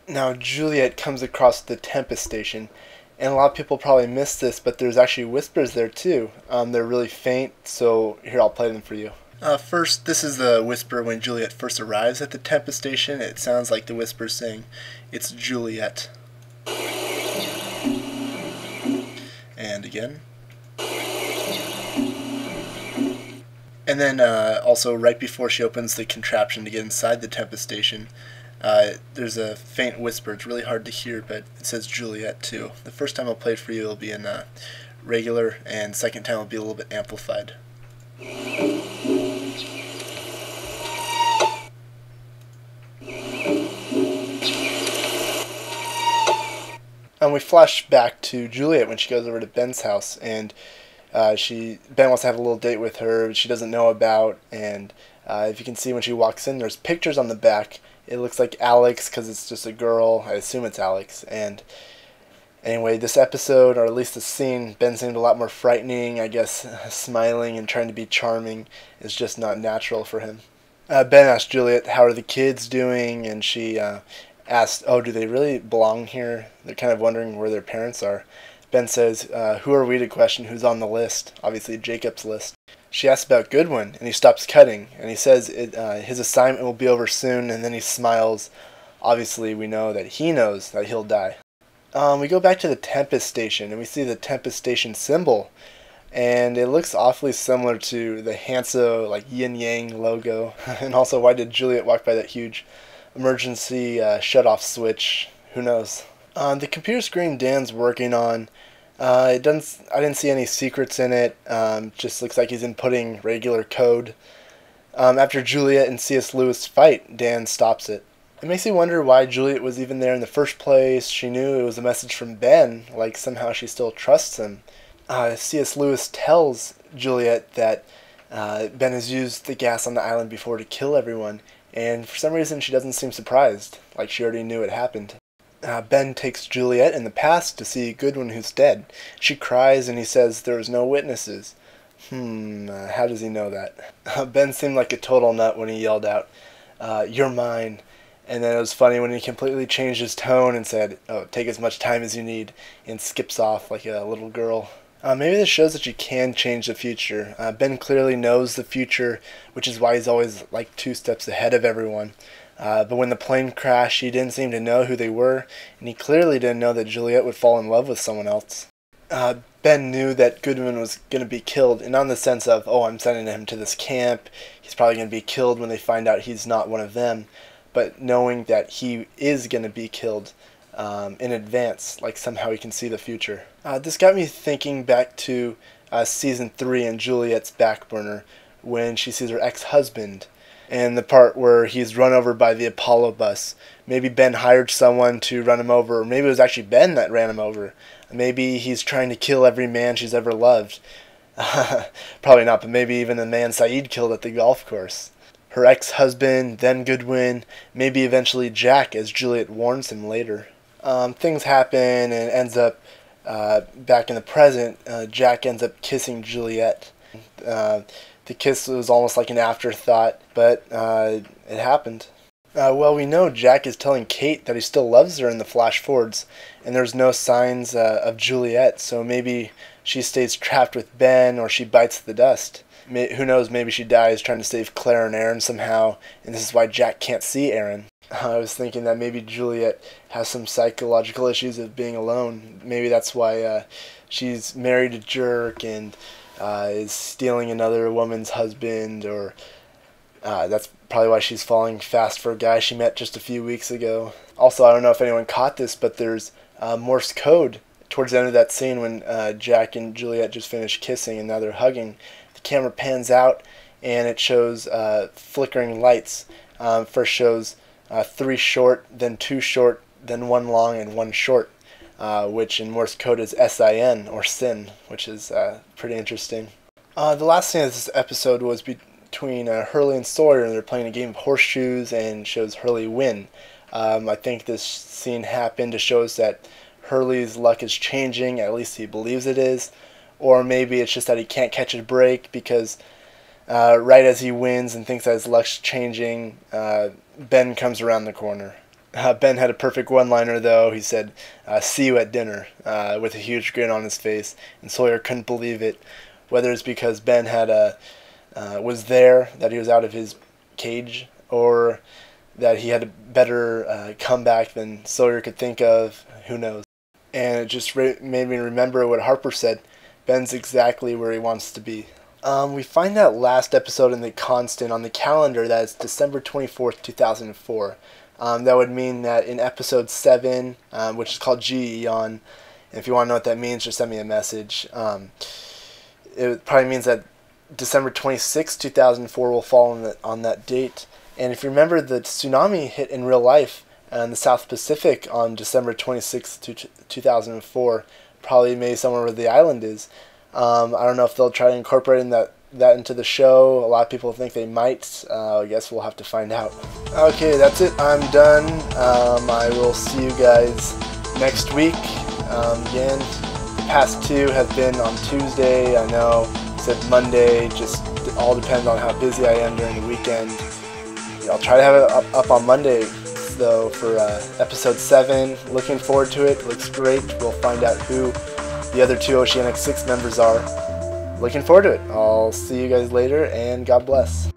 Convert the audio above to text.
Now Juliet comes across the Tempest Station, and a lot of people probably missed this, but there's actually whispers there too. They're really faint, so here I'll play them for you. First, this is the whisper when Juliet first arrives at the Tempest Station. It sounds like the whisper saying, "It's Juliet." And again. And then also right before she opens the contraption to get inside the Tempest Station, there's a faint whisper. It's really hard to hear, but it says Juliet too. The first time I'll play it for you, it'll be in regular, and second time it'll be a little bit amplified. And we flash back to Juliet when she goes over to Ben's house, and Ben wants to have a little date with her she doesn't know about, and if you can see when she walks in, there's pictures on the back. It looks like Alex because it's just a girl. I assume it's Alex. And anyway, this episode, or at least the scene, Ben seemed a lot more frightening. I guess smiling and trying to be charming is just not natural for him. Ben asked Juliet, "How are the kids doing?" And she asked, "Oh, do they really belong here?" They're kind of wondering where their parents are. Ben says, "Who are we to question who's on the list?" Obviously Jacob's list. She asks about Goodwin, and he stops cutting, and he says his assignment will be over soon, and then he smiles. Obviously, we know that he knows that he'll die. We go back to the Tempest Station, and we see the Tempest Station symbol, and it looks awfully similar to the Hanso, like, yin-yang logo. And also, why did Juliet walk by that huge emergency shut-off switch? Who knows? The computer screen Dan's working on, I didn't see any secrets in it. Just looks like he's inputting regular code. After Juliet and C.S. Lewis fight, Dan stops it. It makes you wonder why Juliet was even there in the first place. She knew it was a message from Ben, like somehow she still trusts him. C.S. Lewis tells Juliet that Ben has used the gas on the island before to kill everyone, and for some reason she doesn't seem surprised, like she already knew it happened. Ben takes Juliet in the past to see Goodwin, who's dead. She cries and he says there was no witnesses. How does he know that? Ben seemed like a total nut when he yelled out, "You're mine." And then it was funny when he completely changed his tone and said, "Oh, take as much time as you need," and skips off like a little girl. Maybe this shows that you can change the future. Ben clearly knows the future, which is why he's always like 2 steps ahead of everyone. But when the plane crashed, he didn't seem to know who they were, and he clearly didn't know that Juliet would fall in love with someone else. Ben knew that Goodwin was going to be killed, and not in the sense of, "Oh, I'm sending him to this camp, he's probably going to be killed when they find out he's not one of them," but knowing that he is going to be killed in advance, like somehow he can see the future. This got me thinking back to Season 3 and Juliet's back burner, when she sees her ex-husband, and the part where he's run over by the Apollo bus. Maybe Ben hired someone to run him over, or maybe it was actually Ben that ran him over. Maybe he's trying to kill every man she's ever loved. Probably not, but maybe even the man Saeed killed at the golf course. Her ex-husband, then Goodwin, maybe eventually Jack, as Juliet warns him later. Things happen, and it ends up back in the present. Jack ends up kissing Juliet. The kiss was almost like an afterthought, but it happened. Well, we know Jack is telling Kate that he still loves her in the flash forwards, and there's no signs of Juliet, so maybe she stays trapped with Ben, or she bites the dust. Who knows, maybe she dies trying to save Claire and Aaron somehow, and this is why Jack can't see Aaron. I was thinking that maybe Juliet has some psychological issues of being alone. Maybe that's why she's married a jerk and is stealing another woman's husband, or that's probably why she's falling fast for a guy she met just a few weeks ago. Also, I don't know if anyone caught this, but there's Morse code towards the end of that scene when Jack and Juliet just finished kissing and now they're hugging. The camera pans out and it shows flickering lights. First shows 3 short, then 2 short, then 1 long and 1 short. Which in Morse code is SIN, or sin, which is pretty interesting. The last scene of this episode was between Hurley and Sawyer, and they're playing a game of horseshoes, and shows Hurley win. I think this scene happened to show us that Hurley's luck is changing, at least he believes it is, or maybe it's just that he can't catch a break because right as he wins and thinks that his luck's changing, Ben comes around the corner. Ben had a perfect one-liner, though. He said, "See you at dinner," with a huge grin on his face, and Sawyer couldn't believe it. Whether it's because Ben was there, that he was out of his cage, or that he had a better comeback than Sawyer could think of, who knows. And it just made me remember what Harper said: Ben's exactly where he wants to be. We find that last episode in The Constant on the calendar that it's December 24th, 2004. That would mean that in episode 7, which is called G-Eon, if you want to know what that means, just send me a message. It probably means that December 26th, 2004 will fall on that date. And if you remember, the tsunami hit in real life in the South Pacific on December 26th, 2004, probably maybe somewhere where the island is. I don't know if they'll try to incorporate that into the show. A lot of people think they might. I guess we'll have to find out. Okay, that's it. I'm done. I will see you guys next week. Again, the past 2 have been on Tuesday. I know I said Monday. Just all depends on how busy I am during the weekend. I'll try to have it up on Monday, though, for episode 7. Looking forward to it. Looks great. We'll find out who the other 2 Oceanic 6 members are. Looking forward to it. I'll see you guys later, and God bless.